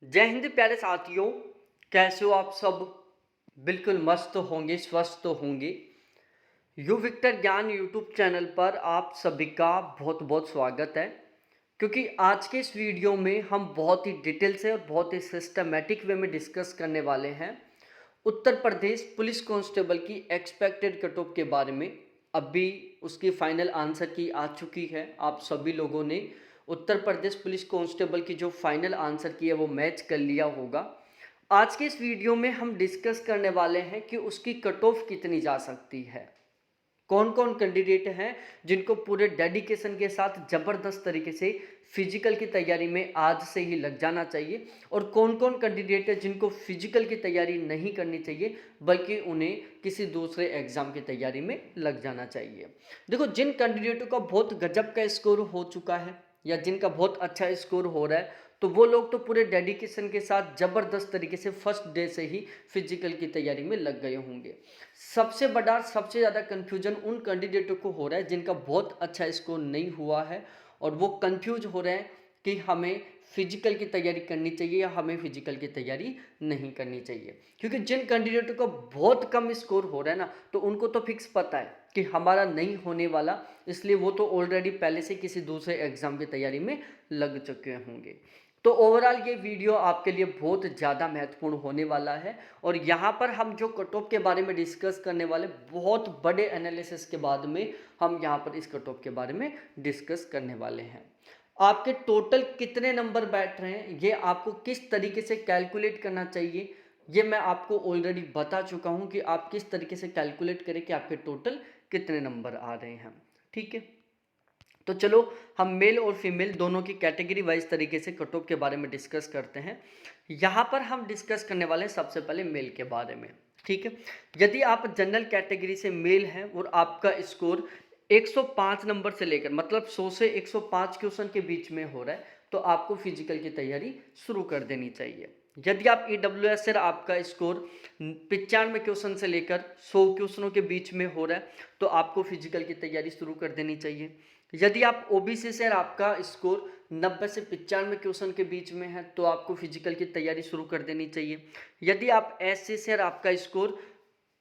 जय हिंद प्यारे साथियों। कैसे हो आप सब? बिल्कुल मस्त होंगे, स्वस्थ होंगे। यू विक्टर ज्ञान यूट्यूब चैनल पर आप सभी का बहुत बहुत स्वागत है। क्योंकि आज के इस वीडियो में हम बहुत ही डिटेल से और बहुत ही सिस्टमेटिक वे में डिस्कस करने वाले हैं उत्तर प्रदेश पुलिस कांस्टेबल की एक्सपेक्टेड कट ऑफ के बारे में। अभी उसकी फाइनल आंसर की आ चुकी है। आप सभी लोगों ने उत्तर प्रदेश पुलिस कांस्टेबल की जो फाइनल आंसर की है वो मैच कर लिया होगा। आज के इस वीडियो में हम डिस्कस करने वाले हैं कि उसकी कट ऑफ कितनी जा सकती है। कौन कौन कैंडिडेट हैं जिनको पूरे डेडिकेशन के साथ ज़बरदस्त तरीके से फिजिकल की तैयारी में आज से ही लग जाना चाहिए, और कौन कौन कैंडिडेट है जिनको फिजिकल की तैयारी नहीं करनी चाहिए बल्कि उन्हें किसी दूसरे एग्जाम की तैयारी में लग जाना चाहिए। देखो, जिन कैंडिडेटों का बहुत गजब का स्कोर हो चुका है या जिनका बहुत अच्छा स्कोर हो रहा है, तो वो लोग तो पूरे डेडिकेशन के साथ ज़बरदस्त तरीके से फर्स्ट डे से ही फिजिकल की तैयारी में लग गए होंगे। सबसे बड़ा, सबसे ज़्यादा कन्फ्यूजन उन कैंडिडेटों को हो रहा है जिनका बहुत अच्छा स्कोर नहीं हुआ है और वो कंफ्यूज हो रहे हैं कि हमें फिजिकल की तैयारी करनी चाहिए या हमें फिजिकल की तैयारी नहीं करनी चाहिए। क्योंकि जिन कैंडिडेटों का बहुत कम स्कोर हो रहा है ना, तो उनको तो फिक्स पता है कि हमारा नहीं होने वाला, इसलिए वो तो ऑलरेडी पहले से किसी दूसरे एग्जाम की तैयारी में लग चुके होंगे। तो ओवरऑल ये वीडियो आपके लिए बहुत ज़्यादा महत्वपूर्ण होने वाला है, और यहाँ पर हम जो कट ऑफ के बारे में डिस्कस करने वाले, बहुत बड़े एनालिसिस के बाद में हम यहाँ पर इस कट ऑफ के बारे में डिस्कस करने वाले हैं। आपके टोटल कितने नंबर बैठ रहे हैं, ये आपको किस तरीके से कैलकुलेट करना चाहिए, ये मैं आपको ऑलरेडी बता चुका हूँ कि आप किस तरीके से कैलकुलेट करें कि आपके टोटल कितने नंबर आ रहे हैं। ठीक है, तो चलो हम मेल और फीमेल दोनों की कैटेगरी वाइज तरीके से कट ऑफ के बारे में डिस्कस करते हैं। यहाँ पर हम डिस्कस करने वाले हैं सबसे पहले मेल के बारे में। ठीक है, यदि आप जनरल कैटेगरी से मेल हैं और आपका स्कोर 105 नंबर से लेकर, मतलब 100 से 105 क्वेश्चन के बीच में हो रहा है, तो आपको फिजिकल की तैयारी शुरू कर देनी चाहिए। यदि आप EWS से आपका स्कोर 95 क्वेश्चन से लेकर 100 क्वेश्चनों के बीच में हो रहा है, तो आपको फिजिकल की तैयारी शुरू कर देनी चाहिए। यदि आप OBC से आपका स्कोर 90 से 95 क्वेश्चन के बीच में है, तो आपको फिजिकल की तैयारी शुरू कर देनी चाहिए। यदि आप SC से आपका स्कोर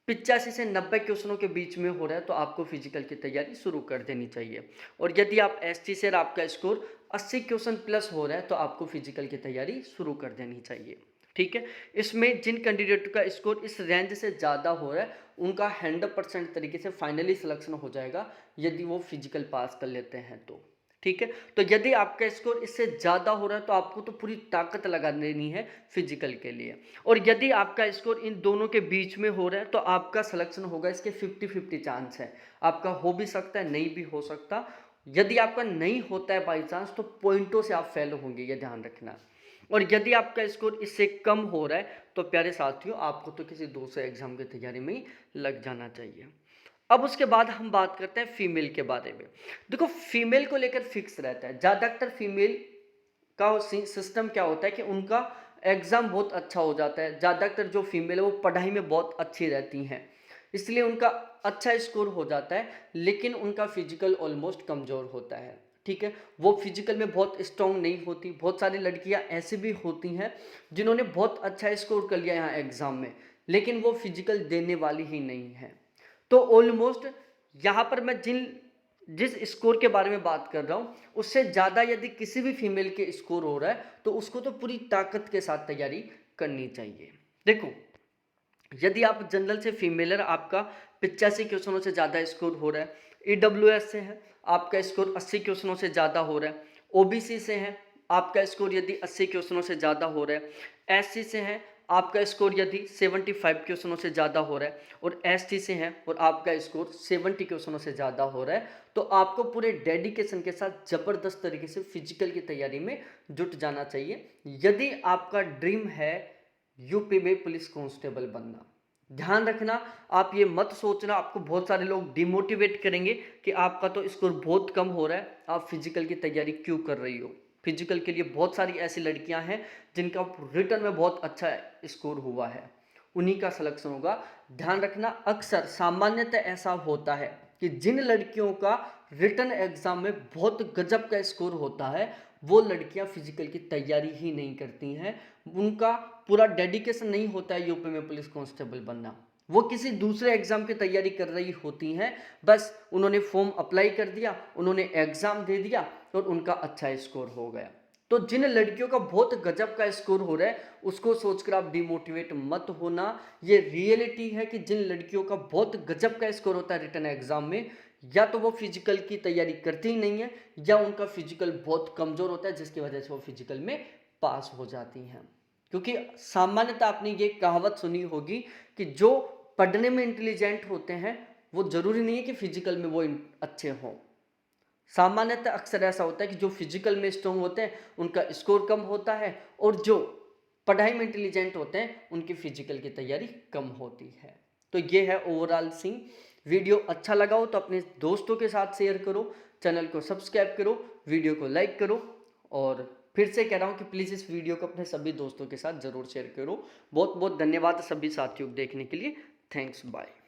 85 से 90 क्वेश्चनों के बीच में हो रहा है, तो आपको फिजिकल की तैयारी शुरू कर देनी चाहिए। और यदि आप ST से आपका स्कोर 80 क्वेश्चन प्लस हो रहा है, तो आपको फिजिकल की तैयारी शुरू कर देनी चाहिए। ठीक है, इसमें जिन कैंडिडेट का स्कोर इस रेंज से ज़्यादा हो रहा है, उनका 100% तरीके से फाइनली सिलेक्शन हो जाएगा यदि वो फिजिकल पास कर लेते हैं तो। ठीक है, तो यदि आपका स्कोर इससे ज़्यादा हो रहा है, तो आपको तो पूरी ताकत लगा देनी है फिजिकल के लिए। और यदि आपका स्कोर इन दोनों के बीच में हो रहा है, तो आपका सिलेक्शन होगा, इसके 50-50 चांस है। आपका हो भी सकता है, नहीं भी हो सकता। यदि आपका नहीं होता है बाई चांस, तो पॉइंटों से आप फेल होंगे, ये ध्यान रखना। और यदि आपका स्कोर इससे कम हो रहा है, तो प्यारे साथियों आपको तो किसी दूसरे एग्जाम की तैयारी में ही लग जाना चाहिए। अब उसके बाद हम बात करते हैं फीमेल के बारे में। देखो, फीमेल को लेकर फिक्स रहता है, ज़्यादातर फीमेल का सिस्टम क्या होता है कि उनका एग्ज़ाम बहुत अच्छा हो जाता है। ज़्यादातर जो फीमेल है वो पढ़ाई में बहुत अच्छी रहती हैं, इसलिए उनका अच्छा स्कोर हो जाता है, लेकिन उनका फिजिकल ऑलमोस्ट कमज़ोर होता है। ठीक है, वो फिजिकल में बहुत स्ट्रॉन्ग नहीं होती। बहुत सारी लड़कियां ऐसी भी होती हैं जिन्होंने बहुत अच्छा स्कोर कर लिया यहाँ एग्ज़ाम में, लेकिन वो फिजिकल देने वाली ही नहीं है। तो ऑलमोस्ट यहाँ पर मैं जिस स्कोर के बारे में बात कर रहा हूँ, उससे ज़्यादा यदि किसी भी फीमेल के स्कोर हो रहा है, तो उसको तो पूरी ताकत के साथ तैयारी करनी चाहिए। देखो, यदि आप जनरल से फीमेलर, आपका 85 क्वेश्चनों से ज़्यादा स्कोर हो रहा है, EWS से है आपका स्कोर 80 क्वेश्चनों से ज़्यादा हो रहा है, OBC से है आपका स्कोर यदि 80 क्वेश्चनों से ज़्यादा हो रहा है, SC से है आपका स्कोर यदि 75 क्वेश्चनों से ज़्यादा हो रहा है, और ST से है और आपका स्कोर 70 क्वेश्चनों से ज़्यादा हो रहा है, तो आपको पूरे डेडिकेशन के साथ ज़बरदस्त तरीके से फिजिकल की तैयारी में जुट जाना चाहिए। यदि आपका ड्रीम है यूपी में पुलिस कांस्टेबल बनना, ध्यान रखना, आप ये मत सोचना आपको बहुत सारे लोग डिमोटिवेट करेंगे कि आपका तो स्कोर बहुत कम हो रहा है, आप फिजिकल की तैयारी क्यों कर रही हो। फिजिकल के लिए बहुत सारी ऐसी लड़कियां हैं जिनका रिटर्न में बहुत अच्छा स्कोर हुआ है, उन्हीं का सिलेक्शन होगा। ध्यान रखना, अक्सर सामान्यतः ऐसा होता है कि जिन लड़कियों का रिटर्न एग्जाम में बहुत गजब का स्कोर होता है, वो लड़कियां फिजिकल की तैयारी ही नहीं करती हैं, उनका पूरा डेडिकेशन नहीं होता है यूपी में पुलिस कांस्टेबल बनना। वो किसी दूसरे एग्जाम की तैयारी कर रही होती हैं, बस उन्होंने फॉर्म अप्लाई कर दिया, उन्होंने एग्जाम दे दिया और उनका अच्छा स्कोर हो गया। तो जिन लड़कियों का बहुत गजब का स्कोर हो रहा है उसको सोचकर आप डिमोटिवेट मत होना। ये रियलिटी है कि जिन लड़कियों का बहुत गजब का स्कोर होता है रिटन एग्जाम में, या तो वो फिजिकल की तैयारी करती ही नहीं है या उनका फिजिकल बहुत कमजोर होता है जिसकी वजह से वो फिजिकल में पास हो जाती हैं। क्योंकि सामान्यतः आपने ये कहावत सुनी होगी कि जो पढ़ने में इंटेलिजेंट होते हैं वो जरूरी नहीं है कि फिजिकल में वो अच्छे हों। सामान्यतः अक्सर ऐसा होता है कि जो फिजिकल में स्ट्रॉन्ग होते हैं उनका स्कोर कम होता है और जो पढ़ाई में इंटेलिजेंट होते हैं उनकी फिजिकल की तैयारी कम होती है। तो ये है ओवरऑल सीन। वीडियो अच्छा लगा हो तो अपने दोस्तों के साथ शेयर करो, चैनल को सब्सक्राइब करो, वीडियो को लाइक करो और फिर से कह रहा हूँ कि प्लीज़ इस वीडियो को अपने सभी दोस्तों के साथ ज़रूर शेयर करो। बहुत बहुत धन्यवाद सभी साथियों को देखने के लिए। Thanks, bye.